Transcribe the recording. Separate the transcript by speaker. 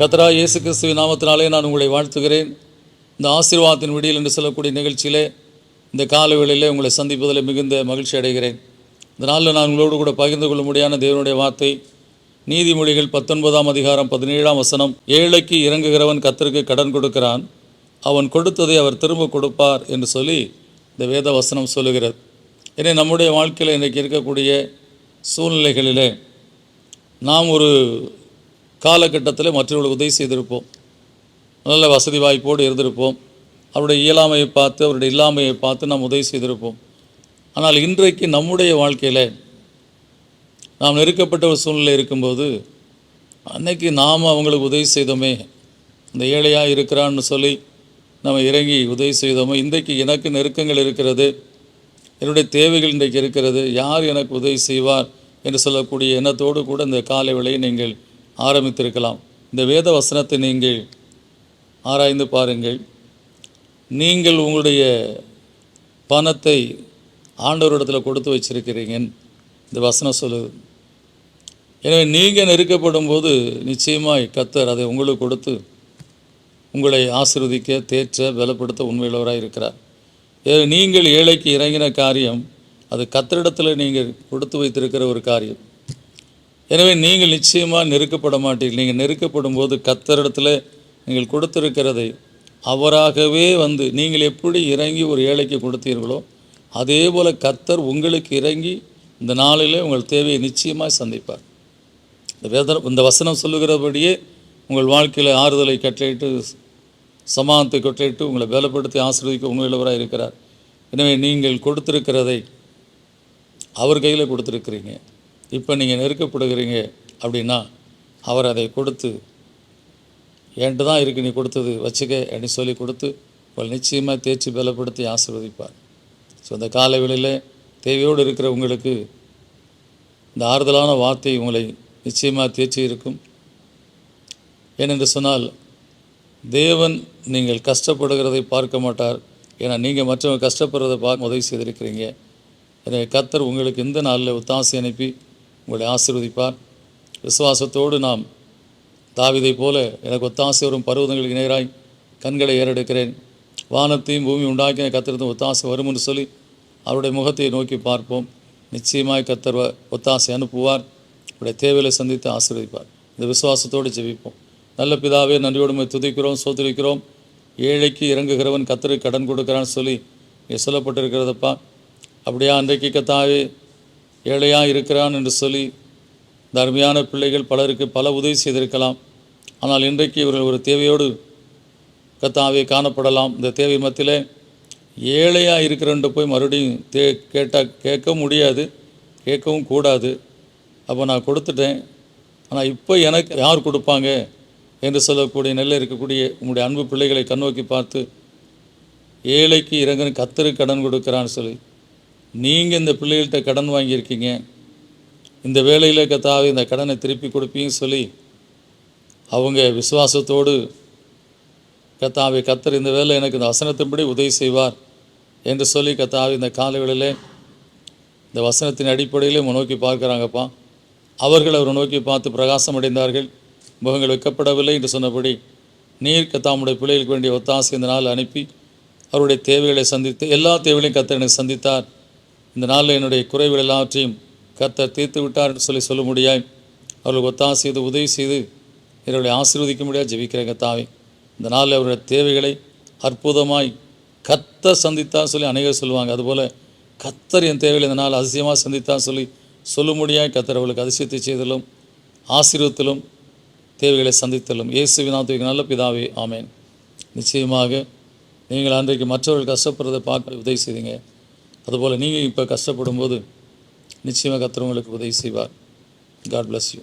Speaker 1: கர்த்தராகிய இயேசு கிறிஸ்துவின் நாமத்தினாலே நான் உங்களை வாழ்த்துகிறேன். இந்த ஆசீர்வாதத்தின் விடியல் என்று சொல்லக்கூடிய நிகழ்ச்சியிலே இந்த காலவேளையிலே உங்களை சந்திப்பதில் மிகுந்த மகிழ்ச்சி அடைகிறேன். இந்த நாளில் நான் உங்களோடு கூட பகிர்ந்து கொள்ள முடியாத தேவனுடைய வார்த்தை நீதிமொழிகள் 19ஆம் அதிகாரம் 17ஆம் வசனம். ஏழைக்கு இறங்குகிறவன் கர்த்தருக்கு கடன் கொடுக்கிறான், அவன் கொடுத்ததை அவர் திரும்ப கொடுப்பார் என்று சொல்லி இந்த வேத வசனம் சொல்லுகிறது. எனவே நம்முடைய வாழ்க்கையில் இன்றைக்கு இருக்கக்கூடிய சூழ்நிலைகளிலே நாம் ஒரு காலகட்டத்தில் மற்றவர்களுக்கு உதவி செய்திருப்போம், நல்ல வசதி வாய்ப்போடு இருந்திருப்போம், அவருடைய இயலாமையை பார்த்து அவருடைய இல்லாமையை பார்த்து நாம் உதவி செய்திருப்போம். ஆனால் இன்றைக்கு நம்முடைய வாழ்க்கையில் நாம் நெருக்கப்பட்ட ஒரு சூழ்நிலை இருக்கும்போது அன்னைக்கு நாம் அவங்களுக்கு உதவி செய்தோமே, இந்த ஏழையாக இருக்கிறான்னு சொல்லி நம்ம இறங்கி உதவி செய்தோமே, இன்றைக்கு எனக்கு நெருக்கங்கள் இருக்கிறது, என்னுடைய தேவைகள் இன்றைக்கு இருக்கிறது, யார் எனக்கு உதவி செய்வார் என்று சொல்லக்கூடிய எண்ணத்தோடு கூட இந்த காலை வேளையை நீங்கள் ஆரம்பித்திருக்கலாம். இந்த வேத வசனத்தை நீங்கள் ஆராய்ந்து பாருங்கள். நீங்கள் உங்களுடைய பணத்தை ஆண்டவரிடத்தில் கொடுத்து வச்சிருக்கிறீங்க, இந்த வசனம் சொல்லுது. எனவே நீங்கள் நெருக்கப்படும் போது நிச்சயமாய் கர்த்தர் அதை உங்களுக்கு கொடுத்து உங்களை ஆசீர்வதிக்க, தேற்ற, பலப்படுத்த உண்மையுள்ளவராக இருக்கிறார். நீங்கள் ஏழைக்கு இறங்கின காரியம் அது கர்த்தரிடத்தில் நீங்கள் கொடுத்து வைத்திருக்கிற ஒரு காரியம். எனவே நீங்கள் நிச்சயமாக நெருக்கப்பட மாட்டீர்கள். நீங்கள் நெருக்கப்படும் போது கர்த்தரிடத்தில் நீங்கள் கொடுத்திருக்கிறதை அவராகவே வந்து நீங்கள் எப்படி இறங்கி ஒரு ஏழைக்கு கொடுத்தீர்களோ அதே போல் கர்த்தர் உங்களுக்கு இறங்கி இந்த நாளிலே உங்கள் தேவையை நிச்சயமாக சந்திப்பார். இந்த வசனம் சொல்லுகிறபடியே உங்கள் வாழ்க்கையில் ஆறுதலை கட்டளையிட்டு, சமாதானத்தை கட்டளையிட்டு, உங்களை பலப்படுத்தி ஆசீர்வதிக்க உண்மையுள்ளவராக இருக்கிறார். எனவே நீங்கள் கொடுத்திருக்கிறதை அவர் கையில் கொடுத்துருக்கிறீங்க. இப்போ நீங்கள் நெருக்கப்படுகிறீங்க அப்படின்னா அவர் அதை கொடுத்து, என்கிட்ட தான் இருக்குது, நீ கொடுத்தது வச்சுக்க அப்படின்னு சொல்லி கொடுத்து உங்களை நிச்சயமாக தேய்ச்சி பலப்படுத்தி ஆசீர்வதிப்பார். ஸோ அந்த காலை வேளையில் தேவையோடு இருக்கிற உங்களுக்கு இந்த ஆறுதலான வார்த்தை உங்களை நிச்சயமாக தேய்ச்சி இருக்கும். ஏனென்று சொன்னால் தேவன் நீங்கள் கஷ்டப்படுகிறதை பார்க்க மாட்டார். ஏன்னா நீங்கள் மற்றவங்க கஷ்டப்படுறதை பார்க்க உதவி செய்திருக்கிறீங்க. எனவே கர்த்தர் உங்களுக்கு இந்த நாளில் ஒத்தாசை அனுப்பி உங்களை ஆசீர்வதிப்பார். விசுவாசத்தோடு நாம் தாவீதை போல எனக்கு ஒத்தாசை வரும் பர்வதங்களுக்கு நேராய் கண்களை ஏறெடுக்கிறேன், வானத்தையும் பூமி உண்டாக்கின கர்த்தரிடம் ஒத்தாசை வரும் என்று சொல்லி அவருடைய முகத்தை நோக்கி பார்ப்போம். நிச்சயமாய் கர்த்தர் ஒத்தாசை அனுப்புவார், அவருடைய தேவையை சந்தித்து ஆசீர்வதிப்பார். இந்த விசுவாசத்தோடு ஜெபிப்போம். நல்ல பிதாவே, நன்றியோடு துதிக்கிறோம், சோதரிக்கிறோம். ஏழைக்கு இறங்குகிறவன் கர்த்தருக்கு கடன் கொடுக்குறான்னு சொல்லி இங்கே சொல்லப்பட்டிருக்கிறதப்பா. அப்படியா அன்றைக்கு கர்த்தாவே ஏழையாக இருக்கிறான் என்று சொல்லி இந்த அருமையான பிள்ளைகள் பலருக்கு பல உதவி செய்திருக்கலாம். ஆனால் இன்றைக்கு இவர்கள் ஒரு தேவையோடு கர்த்தாவே காணப்படலாம். இந்த தேவை மத்தியில் ஏழையாக இருக்கிறன்ற போய் மறுபடியும் கேட்க முடியாது, கேட்கவும் கூடாது. அப்போ நான் கொடுத்துட்டேன், ஆனால் இப்போ எனக்கு யார் கொடுப்பாங்க என்று சொல்லக்கூடிய நிலையில் இருக்கக்கூடிய உங்களுடைய அன்பு பிள்ளைகளை கண்ணோக்கி பார்த்து ஏழைக்கு இறங்குன்னு கர்த்தருக்கு கடன் கொடுக்குறான்னு சொல்லி நீங்கள் இந்த பிள்ளைகள்கிட்ட கடன் வாங்கியிருக்கீங்க, இந்த வேளையில் கர்த்தாவே இந்த கடனை திருப்பி கொடுப்பீங்கன்னு சொல்லி அவங்க விசுவாசத்தோடு கர்த்தாவே கர்த்தர் இந்த வேளை எனக்கு இந்த வசனத்தின்படி உதவி செய்வார் என்று சொல்லி கர்த்தாவே இந்த காலங்களில் இந்த வசனத்தின் அடிப்படையிலே நோக்கி பார்க்குறாங்கப்பா. அவர்கள் அவரை நோக்கி பார்த்து பிரகாசம் அடைந்தார்கள், முகங்கள் வைக்கப்படவில்லை என்று சொன்னபடி நீர் கர்த்தாவுடைய பிள்ளைகளுக்கு வேண்டிய ஒத்தாசை இந்த நாள் அனுப்பி அவருடைய தேவைகளை சந்தித்து எல்லா தேவைகளையும் கர்த்தர் எனக்கு சந்தித்தார். இந்த நாளில் என்னுடைய குறைகள் எல்லாவற்றையும் கர்த்தர் தீர்த்து விட்டார் என்று சொல்லி சொல்ல முடியாய் அவர்களுக்கு ஒத்தாசை செய்து உதவி செய்து என்னுடைய ஆசீர்வதிக்க முடியாது ஜெபிக்கிறேன் கர்த்தாவே. இந்த நாளில் அவருடைய தேவைகளை அற்புதமாய் கர்த்தர் சந்தித்தார் சொல்லி அநேகர் சொல்லுவாங்க. அதுபோல் கர்த்தர் என் தேவைகளை இந்த நாள் அதிசயமாக சந்தித்தார் சொல்லி சொல்ல முடியாய் கர்த்தர் அவர்களுக்கு அதிசயத்தை செய்தலும் ஆசீர்வத்திலும் தேவைகளை சந்தித்தலும் இயேசுவின் நாமத்தில் நல்ல பிதாவே, ஆமேன். நிச்சயமாக நீங்கள் அன்றைக்கு மற்றவர்கள் கஷ்டப்படுறதை பார்க்க உதவி செய்தீங்க. அதுபோல் நீங்கள் இப்போ கஷ்டப்படும் போது நிச்சயமாக கர்த்தர் உங்களுக்கு உதவி செய்வார். God bless you.